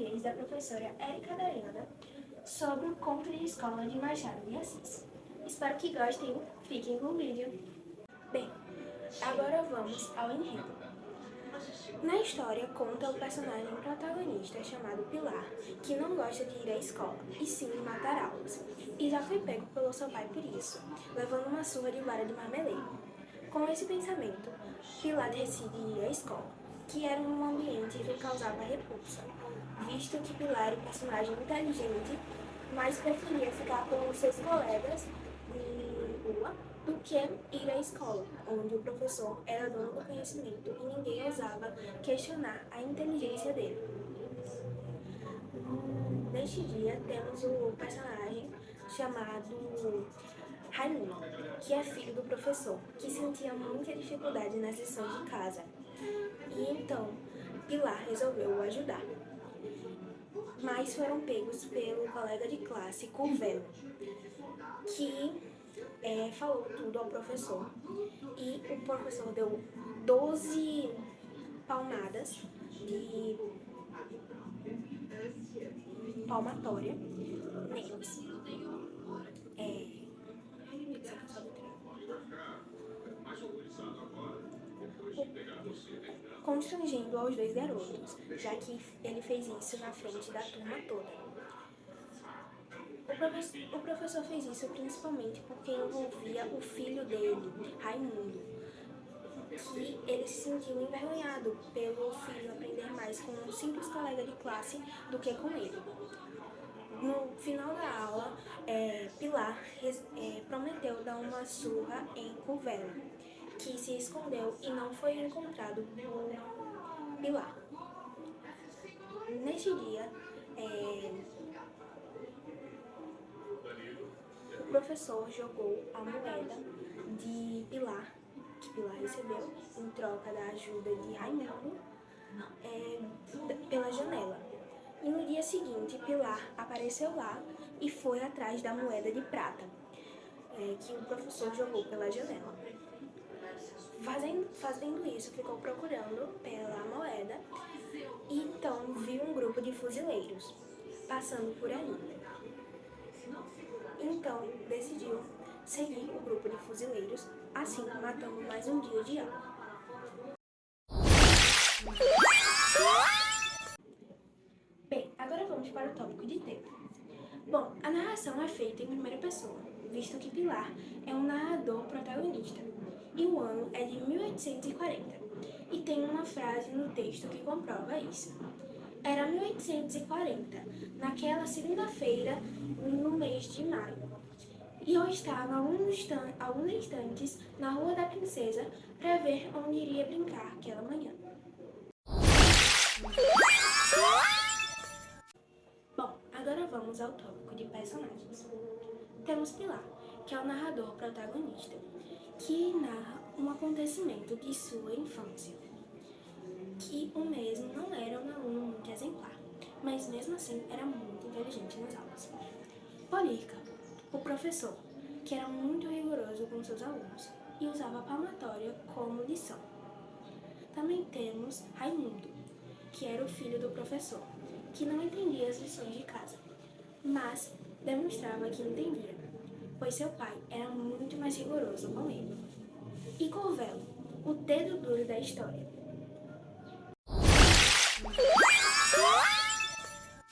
português da professora Érica Dayana sobre o conto de escola de Machado de Assis. Espero que gostem, fiquem com o vídeo. Bem, agora vamos ao enredo. Na história conta o personagem protagonista chamado Pilar, que não gosta de ir à escola, e sim de matar aulas, e já foi pego pelo seu pai por isso, levando uma surra de vara de marmeleiro. Com esse pensamento, Pilar decide ir à escola, que era um ambiente que causava repulsa, visto que Pilar era um personagem inteligente, mas preferia ficar com os seus colegas de rua do que ir à escola, onde o professor era dono do conhecimento e ninguém ousava questionar a inteligência dele. Neste dia, temos o personagem chamado Raimundo, que é filho do professor, que sentia muita dificuldade nas lições de casa. E então, Pilar resolveu o ajudar. Mas foram pegos pelo colega de classe, Curvelo, que falou tudo ao professor. E o professor deu 12 palmadas de palmatória neles. Constrangendo aos dois garotos, já que ele fez isso na frente da turma toda. O professor fez isso principalmente porque envolvia o filho dele, Raimundo, que ele se sentiu envergonhado pelo filho aprender mais com um simples colega de classe do que com ele. No final da aula, Pilar prometeu dar uma surra em Curvelo, que se escondeu e não foi encontrado por Pilar. Neste dia, o professor jogou a moeda de Pilar, que Pilar recebeu, em troca da ajuda de Raimundo, pela janela. E no dia seguinte, Pilar apareceu lá e foi atrás da moeda de prata, que o professor jogou pela janela. Fazendo isso, ficou procurando pela moeda e então viu um grupo de fuzileiros passando por ali. Então, decidiu seguir o grupo de fuzileiros, assim matando mais um dia de aula. Bem, agora vamos para o tópico de tema. Bom, a narração é feita em primeira pessoa, visto que Pilar é um narrador protagonista, e o ano é de 1840, e tem uma frase no texto que comprova isso. Era 1840, naquela segunda-feira, no mês de maio, e eu estava alguns instantes na Rua da Princesa para ver onde iria brincar aquela manhã. Bom, agora vamos ao tópico de personagens. Temos Pilar, que é o narrador protagonista, que narra um acontecimento de sua infância, que o mesmo não era um aluno muito exemplar, mas mesmo assim era muito inteligente nas aulas. Polirca, o professor, que era muito rigoroso com seus alunos e usava a palmatória como lição. Também temos Raimundo, que era o filho do professor, que não entendia as lições de casa, mas demonstrava que entendia, pois seu pai era muito mais rigoroso com ele. E Curvelo, o dedo duro da história.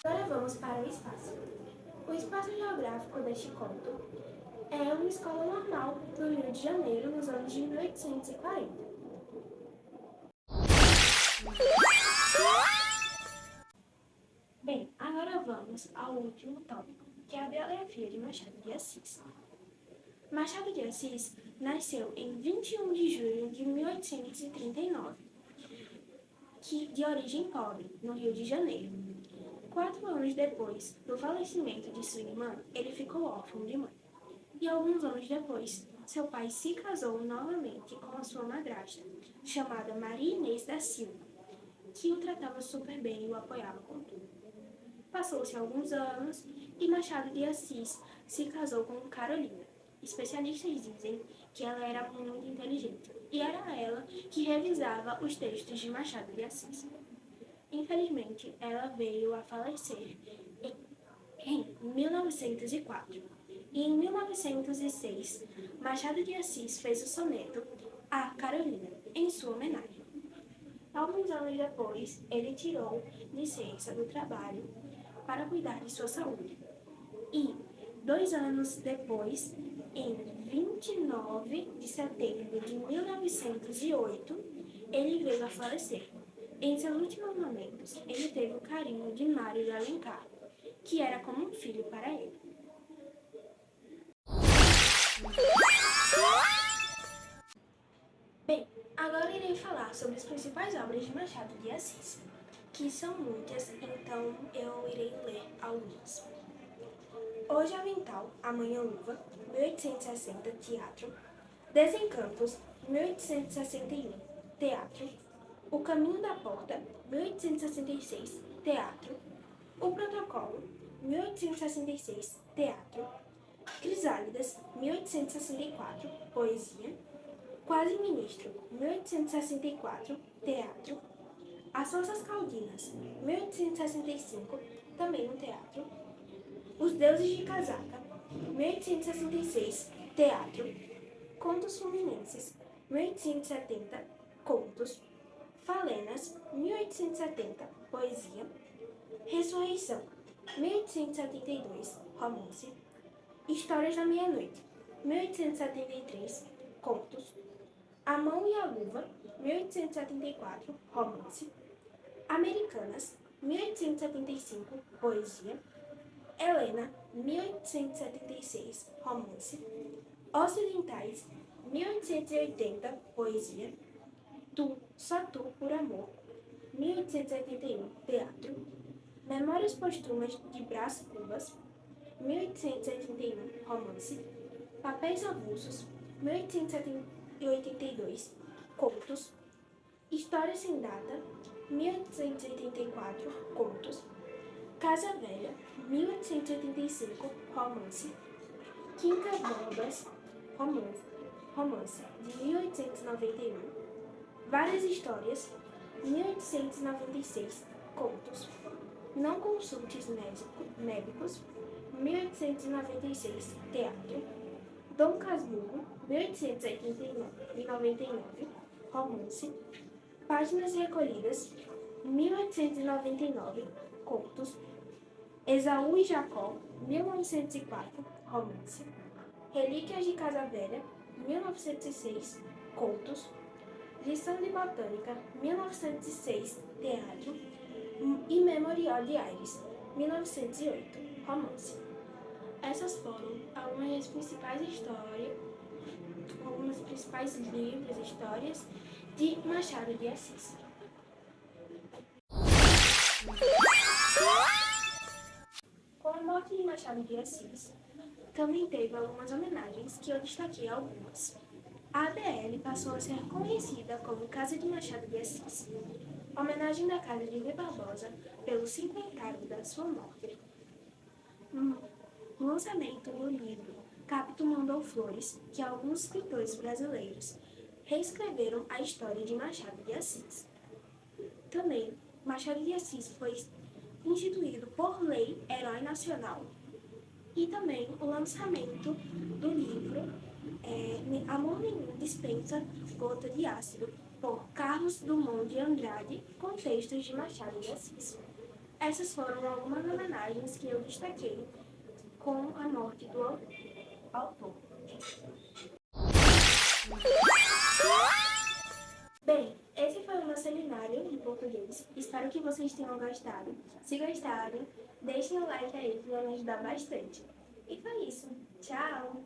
Agora vamos para o espaço. O espaço geográfico deste conto é uma escola normal no Rio de Janeiro nos anos de 1840. Bem, agora vamos ao último tópico, que é a biografia de Machado de Assis. Machado de Assis nasceu em 21 de julho de 1839, de origem pobre, no Rio de Janeiro. 4 anos depois do falecimento de sua irmã, ele ficou órfão de mãe. E alguns anos depois, seu pai se casou novamente com a sua madrasta, chamada Maria Inês da Silva, que o tratava super bem e o apoiava com tudo. Passou-se alguns anos e Machado de Assis se casou com Carolina. Especialistas dizem que ela era muito inteligente e era ela que revisava os textos de Machado de Assis. Infelizmente, ela veio a falecer em 1904. E em 1906, Machado de Assis fez o soneto A Carolina, em sua homenagem. Alguns anos depois, ele tirou licença do trabalho para cuidar de sua saúde. E, 2 anos depois, em 29 de setembro de 1908, ele veio a falecer. Em seus últimos momentos, ele teve o carinho de Mário de Alencar, que era como um filho para ele. Bem, agora irei falar sobre as principais obras de Machado de Assis, que são muitas, então eu irei ler algumas. Hoje Avental, Amanhã Luva, 1860, teatro. Desencantos, 1861, teatro. O Caminho da Porta, 1866, teatro. O Protocolo, 1866, teatro. Crisálidas, 1864, poesia. Quase Ministro, 1864, teatro. As Forças Caldinas, 1865, também no teatro. Os Deuses de Casaca, 1866, teatro. Contos Fluminenses, 1870, contos. Falenas, 1870, poesia. Ressurreição, 1872, romance. Histórias da Meia-Noite, 1873, contos. A Mão e a Luva, 1874, romance. Americanas, 1875, poesia. Helena, 1876, romance. Ocidentais, 1880, poesia. Tu, Só Tu por Amor, 1881, teatro. Memórias Póstumas de Brás Cubas, 1881, romance. Papéis Avulsos, 1882, contos. História Sem Data, 1884, contos. Casa Velha, 1885, romance. Quinta Bombas, romance, de 1891. Várias Histórias, 1896, contos. Não Consultes Médicos, 1896, teatro. Dom Casmurro, 1899, romance. Páginas Recolhidas, 1899, contos. Esaú e Jacó, 1904, romance. Relíquias de Casa Velha, 1906, contos. Lição de Botânica, 1906, teatro. E Memorial de Aires, 1908, romance. Essas foram algumas das principais livros, histórias de Machado de Assis. Com a morte de Machado de Assis, também teve algumas homenagens que eu destaquei algumas. A ABL passou a ser conhecida como Casa de Machado de Assis, homenagem da Casa de V. Barbosa pelo cinquentário da sua morte. Lançamento do livro Capito Mandou Flores, que alguns escritores brasileiros reescreveram a história de Machado de Assis. Também, Machado de Assis foi instituído por lei Herói Nacional. E também o lançamento do livro Amor Nenhum Dispensa Gota de Ácido, por Carlos Drummond de Andrade, com textos de Machado de Assis. Essas foram algumas homenagens que eu destaquei com a morte do autor. Bem, esse foi o meu seminário de português. Espero que vocês tenham gostado. Se gostarem, deixem o like aí que vai me ajudar bastante. E foi isso. Tchau!